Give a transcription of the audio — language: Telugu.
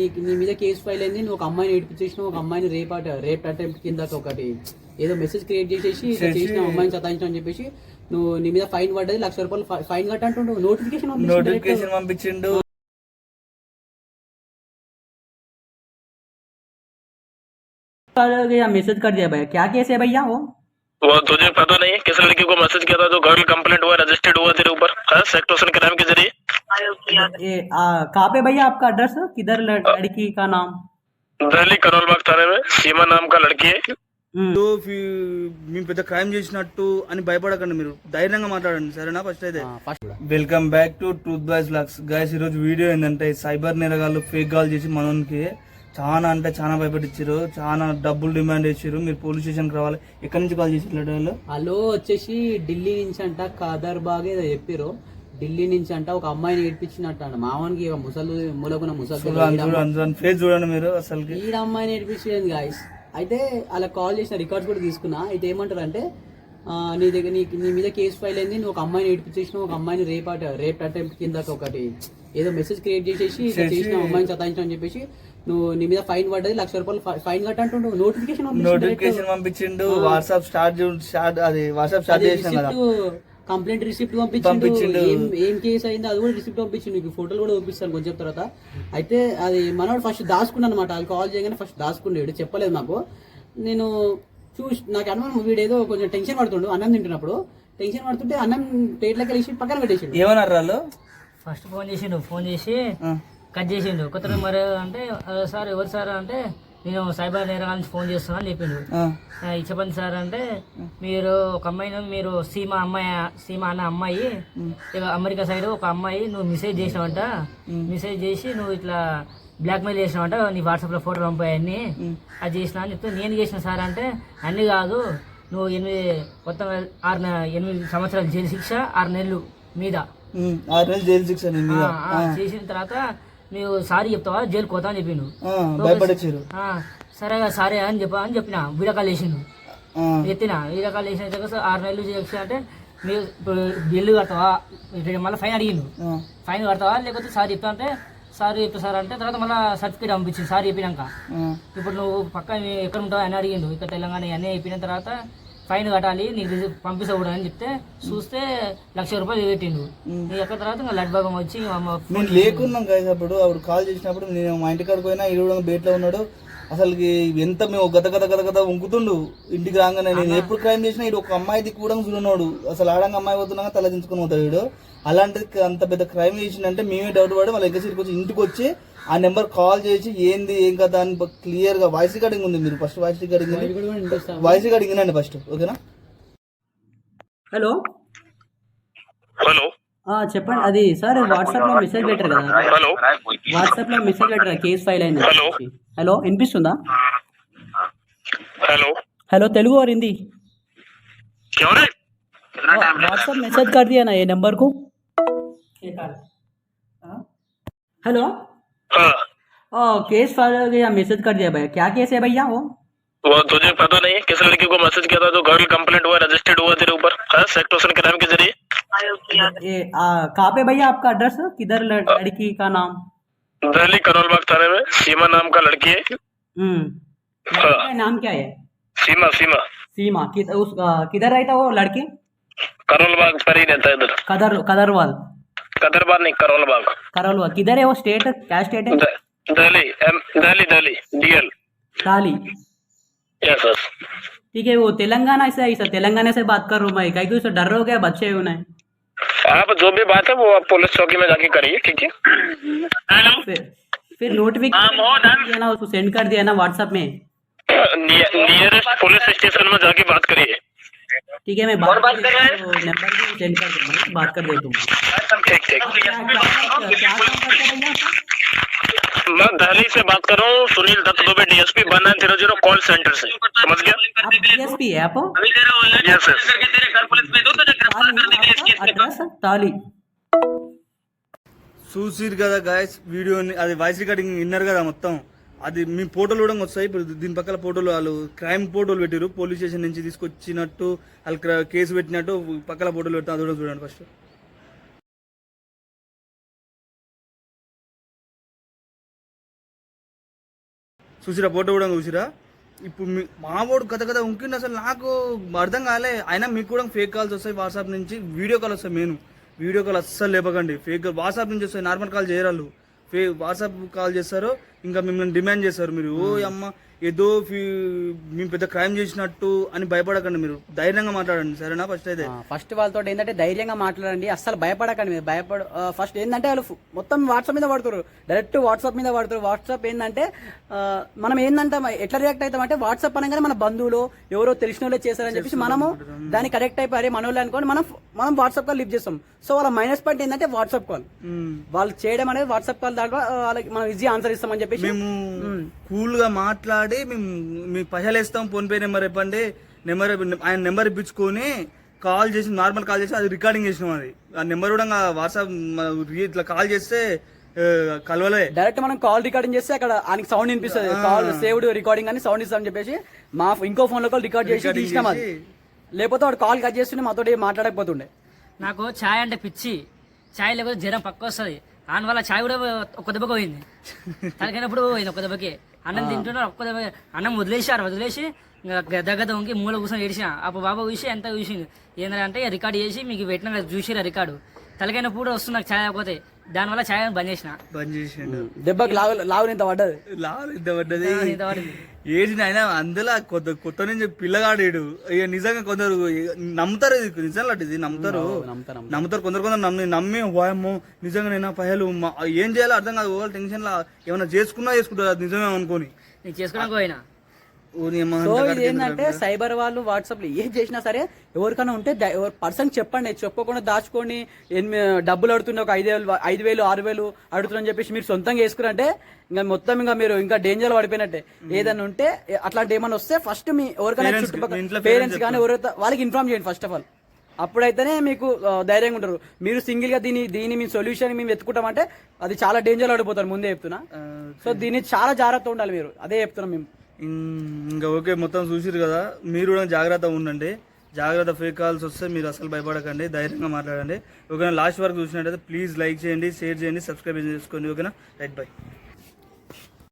నీ మీద కేసు ఫైల్ అయింది, నువ్వు ఒక అమ్మాయిని ఏడిపించేసినావు, ఒక అమ్మాయిని రేప్ అటెంప్ట్ కింద ఒకటి ఏదో మెసేజ్ క్రియేట్ చేసేసి చేసిన అమ్మాయిని సతాయించడం అని చెప్పేసి నువ్వు నీ మీద ఫైన్ పడ్డది, ₹1,00,000 ఫైన్ కట్టంటుండు. నోటిఫికేషన్ పంపించిండు. मैसेज कर दिया भैया, क्या केस है भैया? वो तुझे पता नहीं है किस लड़की को मैसेज किया था जो गर्ल कंप्लेंट हुआ रजिस्टर्ड हुआ तेरे ऊपर सेक्टोशन क्राइम के जरिए? कहाँ पे भैया आपका एड्रेस? किधर लड़की का नाम? दिल्ली करोल बाग थाने में सीमा नाम का लड़की है. మేము పెద్ద క్రైమ్ చేసినట్టు అని భయపడకండి, మీరు ధైర్యంగా మాట్లాడండి సరేనా. ఫస్ట్ అయితే welcome back to truth boys vlogs guys. ఈరోజు వీడియో ఏంటంటే సైబర్ నేరగాళ్ళు ఫేక్ కాల్ చేసి మనకి చాలా అంటే చాలా భయపడిచ్చారు, చాలా డబ్బులు డిమాండ్ చేసారు. మీరు పోలీస్ స్టేషన్కి రావాలి. ఎక్కడి నుంచి కాల్ చేసారు వాళ్ళు? హలో వచ్చేసి ఢిల్లీ నుంచి అంట, ఖదర్ బాగ్ ఏదో చెప్పారు. ఢిల్లీ నుంచి అంట ఒక అమ్మాయిని ఏడిపించినట్టు అంట. మావానికి ముసలు మూలకున్న ముసలు ఫేస్ చూడండి మీరు. అసలు ఈ అమ్మాయిని ఏడిపించలేదు గాయస్. అయితే అలా కాల్ చేసిన రికార్డ్స్ కూడా తీసుకున్నా. అయితే ఏమంటారు అంటే నీ దగ్గర నీ మీద కేసు ఫైల్ అయింది, నువ్వు ఒక అమ్మాయిని ఏడిపించేసినావు, ఒక అమ్మాయిని రేప్ అటెంప్ట్ కింద ఒకటి ఏదో మెసేజ్ క్రియేట్ చేసేసి చేసిన అమ్మాయిని సతాయించడం అని చెప్పేసి నువ్వు నీ మీద ఫైన్ పడ్డది, ₹1,00,000 ఫైన్ కట్టంటుండు. నోటిఫికేషన్ పంపించిండు. వాట్సాప్ స్టార్ట్ చేసిన కదా, కంప్లైంట్ రిసిప్ట్ పంపించిండు. ఏం కేసు అయిందో అది కూడా రిసిప్ట్ పంపించిండు. మీకు ఫోటోలు కూడా పంపిస్తాను కొంచెం తర్వాత. అయితే అది మనవాడు ఫస్ట్ దాచుకున్నాను అనమాట. వాళ్ళు కాల్ చేయగానే ఫస్ట్ దాచుకున్నాడు, చెప్పలేదు నాకు. నేను నాకు అనుమానం వీడేదో కొంచెం టెన్షన్ పడుతుండు. అన్నం తింటున్నప్పుడు టెన్షన్ పడుతుంటే అన్నం ప్లేట్లోకి వెళ్ళి పక్కన పెట్టేసిండు. ఏమన్నారు వాళ్ళు? ఫస్ట్ ఫోన్ చేసి కట్ చేసిండు. కొత్త మరి అంటే సార్ ఎవరు సార్ అంటే నేను సైబర్ నేరగాల నుంచి ఫోన్ చేస్తున్నా అని చెప్పిండు. చెప్పండి సార్ అంటే మీరు ఒక అమ్మాయిని, మీరు సీమా అన్న అమ్మాయి అమెరికా సైడ్ ఒక అమ్మాయి నువ్వు మెసేజ్ చేసినావంట, మెసేజ్ చేసి నువ్వు ఇట్లా బ్లాక్మెయిల్ చేసినావంట, నీ వాట్సాప్లో ఫోటోలు పంపాయన్ని అది చేసినా అని చెప్తే నేను చేసిన సార్ అంటే అన్ని కాదు, నువ్వు 8 సంవత్సరాలు జైలు శిక్ష, 6 నెలలు మీద 6 నెలలు జైలు శిక్ష చేసిన తర్వాత నువ్వు సారీ చెప్తావా జైలు కోతా అని చెప్పిండు. సరే అని చెప్పిన వీడియో కాల్ చేసిండు. ఎత్తిన వీడియో కాల్ చేసిన 6 నెలలు శిక్ష అంటే మీరు బిల్లు కడతావా, మళ్ళీ ఫైన్ అడిగిండు. ఫైన్ కడతావా లేకపోతే సార్ చెప్తా అంటే సార్ చెప్తా సార్ అంటే తర్వాత మళ్ళీ సర్టిఫికేట్ పంపించింది సార్ చెప్పినాక. ఇప్పుడు నువ్వు పక్క ఎక్కడ ఉంటావు అని అడిగిండు. ఇక్కడ తెలంగాణ అన్నీ అయిపోయిన తర్వాత ఫైన్ కట్టాలి నీకు పంపిస్తావు అని చెప్తే చూస్తే ₹1,00,000 పెట్టిండు. నీ ఎక్కడ తర్వాత ఇంకా లడ్ భాగం వచ్చి మేము లేకున్నాం కదా. అప్పుడు కాల్ చేసినప్పుడు నేను మా ఇంటికాడికి పోయినా ఈడు బేట్లో ఉన్నాడు. అసలు ఎంత మేము గత వంకుతుండు. ఇంటికి రాగానే నేను ఎప్పుడు క్రైమ్ చేసినా ఇడు ఒక అమ్మాయి దిక్కు కూడా చూడన్నాడు. అసలు ఆడంగా అమ్మాయి పోతున్నాగా తల దించుకుని పోతాడు వీడు. అలాంటిది అంత పెద్ద క్రైమ్ చేసిందంటే మేమే డౌట్ పడి మళ్ళీ ఎగ్గసరికి వచ్చి ఇంటికి వచ్చి ఆ నెంబర్ కాల్ చేసి ఏంది ఏం కదా అని క్లియర్ గా వాయిస్ రికార్డింగ్ ఉంది. మీరు ఫస్ట్ వాయిస్ రికార్డింగ్ వినండి ఫస్ట్, ఓకేనా? హలో హలో చెప్పండి. అది సార్ వాట్సాప్ లో మెసేజ్ పెట్టారు కదా, వాట్సాప్ లో మెసేజ్ పెట్టారు కేసు ఫైల్ అయింది. హలో వినిపిస్తుందా? హలో తెలుగు और हिंदी? व्हाट्सएप मैसेज कर दिया ना ये नंबर को. हेलो केस फाइल हो गया, मैसेज कर दिया भैया. क्या केस है भैया? वो तुझे पता नहीं है किस लड़की को मैसेज किया था जो गर्ल कंप्लेंट हुआ रजिस्टर्ड हुआ तेरे ऊपर सेक्टोशन क्राइम के जरिए? कहाँ पे भैया आपका एड्रेस? किधर लड़की का नाम? दिल्ली करोल बाग थाने में सीमा नाम का लड़की है. नाम क्या है? सीमा. किधर रहता वो लड़की? करोल बाग पर ही रहता है इधर. कदरवाल नहीं करोल बाग. किधर है वो? स्टेट क्या स्टेट है? दिल्ली DL. दिल्ली. यस. ठीक है. वो तेलंगाना से ऐसा तेलंगाना से बात कर रहा हूँ मैं. कहीं कुछ डर रहे हो क्या? बच्चे हो ना? आप जो भी बात है वो आप पुलिस चौकी में जाके करिए, ठीक है? फिर नोटिफिकेशन ना उसको सेंड कर दिया ना व्हाट्सएप में. नियरेस्ट पुलिस स्टेशन में जाके बात करिए. ठीक है मैं बात कर रहा हूँ, नंबर भी सेंड कर दूंगा, बात कर देता हूँ. ठीक. मैं दिल्ली से बात कर रहा हूँ, Sunil Dutt Dubey DSP 1900 call centre से. समझ गया? आप DSP है आप? यस. ताली చూసిరు కదా గాయస్ వీడియోని. అది వాయిస్ రికార్డింగ్ విన్నారు కదా మొత్తం. అది మీ ఫోటోలు కూడా వస్తాయి. ఇప్పుడు దీని పక్కన ఫోటోలు వాళ్ళు క్రైమ్ ఫోటోలు పెట్టారు. పోలీస్ స్టేషన్ నుంచి తీసుకొచ్చినట్టు వాళ్ళు కేసు పెట్టినట్టు పక్కన ఫోటోలు పెడతారు. అది కూడా చూడండి ఫస్ట్. చూసిరా ఫోటో కూడా చూసిరా. ఇప్పుడు మావోడు కథ ఉంకిండి, అసలు నాకు అర్థం కాలే. అయినా మీకు కూడా ఫేక్ కాల్స్ వస్తాయి వాట్సాప్ నుంచి, వీడియో కాల్ వస్తాయి. మెయిన్ వీడియో కాల్ అస్సలు లేపకండి. ఫేక్ వాట్సాప్ నుంచి వస్తాయి, నార్మల్ కాల్ చేయరాళ్ళు. వాట్సాప్ కాల్ చేస్తారు, ఇంకా మిమ్మల్ని డిమాండ్ చేస్తారు. మీరు ఓ అమ్మ ఏదో మేము పెద్ద క్రైమ్ చేసినట్టు అని భయపడకండి, మీరు ధైర్యంగా మాట్లాడండి, సరేనా? ఫస్ట్ వాళ్ళతో ఏంటంటే ధైర్యంగా మాట్లాడండి, అస్సలు భయపడకండి. మీరు ఫస్ట్ ఏంటంటే వాళ్ళు మొత్తం వాట్సాప్ మీద పడుతారు, డైరెక్ట్ వాట్సాప్ మీద పడుతారు. వాట్సాప్ ఏంటంటే మనం ఏంటంటే ఎట్లా రియాక్ట్ అవుతామంటే, వాట్సాప్ అనగానే మన బంధువులు ఎవరో తెలిసిన వాళ్ళే చేశారని చెప్పేసి మనము దాన్ని కరెక్ట్ అయిపోయి మన వాళ్ళు అనుకోని మనం వాట్సాప్ కాల్ లిఫ్ట్ చేస్తాం. సో వాళ్ళ మైనస్ పాయింట్ ఏంటంటే వాట్సాప్ కాల్, వాళ్ళు చేయడం అనేది వాట్సాప్ కాల్ దాంట్లో వాళ్ళకి మనం ఈజీ ఆన్సర్ ఇస్తామని చెప్పేసి మేము కూల్ గా మాట్లాడి మేము మీకు పైసలు ఇస్తాం, ఫోన్ పే నెంబర్ ఇవ్వండి, ఆయన నెంబర్ ఇప్పించుకొని కాల్ చేసి, నార్మల్ కాల్ చేసి అది రికార్డింగ్ చేసినాం. అది ఆ నెంబర్ కూడా వాట్సాప్ ఇట్లా కాల్ చేస్తే కలవలే, డైరెక్ట్ మనం కాల్ రికార్డింగ్ చేస్తే అక్కడ ఆయనకి సౌండ్ వినిపిస్తుంది, కాల్ సేవ్డ్ రికార్డింగ్ అని సౌండ్ ఇస్తామని చెప్పేసి మా ఇంకో ఫోన్ లో కాల్ రికార్డ్ చేసి తీసినాం. అది లేకపోతే వాడు కాల్ కట్ చేస్తుండే, మాతో మాట్లాడకపోతుండే. నాకు ఛాయ్ అంటే పిచ్చి, ఛాయ్ లేకపోతే జ్వరం పక్క వస్తుంది. దాని వల్ల ఛాయ్ కూడా ఒక్క దెబ్బకి పోయింది, తలకైనప్పుడు పోయింది ఒక్క దెబ్బకి. అన్నం తింటున్నారు, ఒక్క దెబ్బ అన్నం వదిలేసి గద్ద ఉంకి మూల కూర్చొని ఏడిసిన. అప్పుడు బాబా చూసి ఎంత చూసింది ఏంటంటే రికార్డ్ చేసి మీకు పెట్టిన చూసిరా రికార్డు. తలకైనప్పుడు కూడా వస్తుంది నాకు ఛాయ్ అయిపోతే, దానివల్ల ఛాయ్ బంద్ చేసిన. దెబ్బకి లావు ఇంత పడ్డది ఏది అయినా. అందులో కొత్త నుంచి పిల్లగాడేడు. ఇక నిజంగా కొందరు నమ్ముతారు, ఇది నిజంగా ఇది నమ్ముతారు. కొందరు నమ్మి వాయమ్మో నిజంగా నేను పైలు ఏం చేయాలో అర్థం కాదు. టెన్షన్ లా ఏమైనా చేసుకుంటారు, అది నిజమే అనుకోని నేను చేసుకోవడానికి పోయినా. సో ఇది ఏంటంటే సైబర్ వాళ్ళు వాట్సాప్ లో ఏం చేసినా సరే ఎవరికైనా ఉంటే పర్సన్ చెప్పండి, చెప్పకుండా దాచుకొని డబ్బులు అడుగుతుండే ఒక 5,000 6,000 అడుగుతుందని చెప్పేసి మీరు సొంతంగా వేసుకురంటే ఇంకా మొత్తం ఇంకా మీరు ఇంకా డేంజర్ పడిపోయినట్టే. ఏదైనా ఉంటే అట్లాంటి ఏమైనా వస్తే ఫస్ట్ మీ ఎవరికైనా చుట్టుపక్కల పేరెంట్స్ కానీ ఎవరైతే వాళ్ళకి ఇన్ఫార్మ్ చేయండి ఫస్ట్ ఆఫ్ ఆల్. అప్పుడైతేనే మీకు ధైర్యంగా ఉంటారు. మీరు సింగిల్ గా దీని మీ సొల్యూషన్ మేము వెతుకుంటామంటే అది చాలా డేంజర్ పడిపోతారు, ముందే చెప్తున్నా. సో దీన్ని చాలా జాగ్రత్త ఉండాలి, మీరు అదే చెప్తున్నాం మేము. ఇంకా ఓకే, మొత్తం చూసిరు కదా, మీరు కూడా జాగ్రత్తగా ఉండండి. జాగ్రత్త, ఫేక్ కాల్స్ వస్తే మీరు అసలు భయపడకండి, ధైర్యంగా మాట్లాడండి. ఓకేనా? లాస్ట్ వరకు చూసినట్టయితే ప్లీజ్ లైక్ చేయండి, షేర్ చేయండి, సబ్స్క్రైబ్ చేసుకోండి. ఓకేనా? Right, by.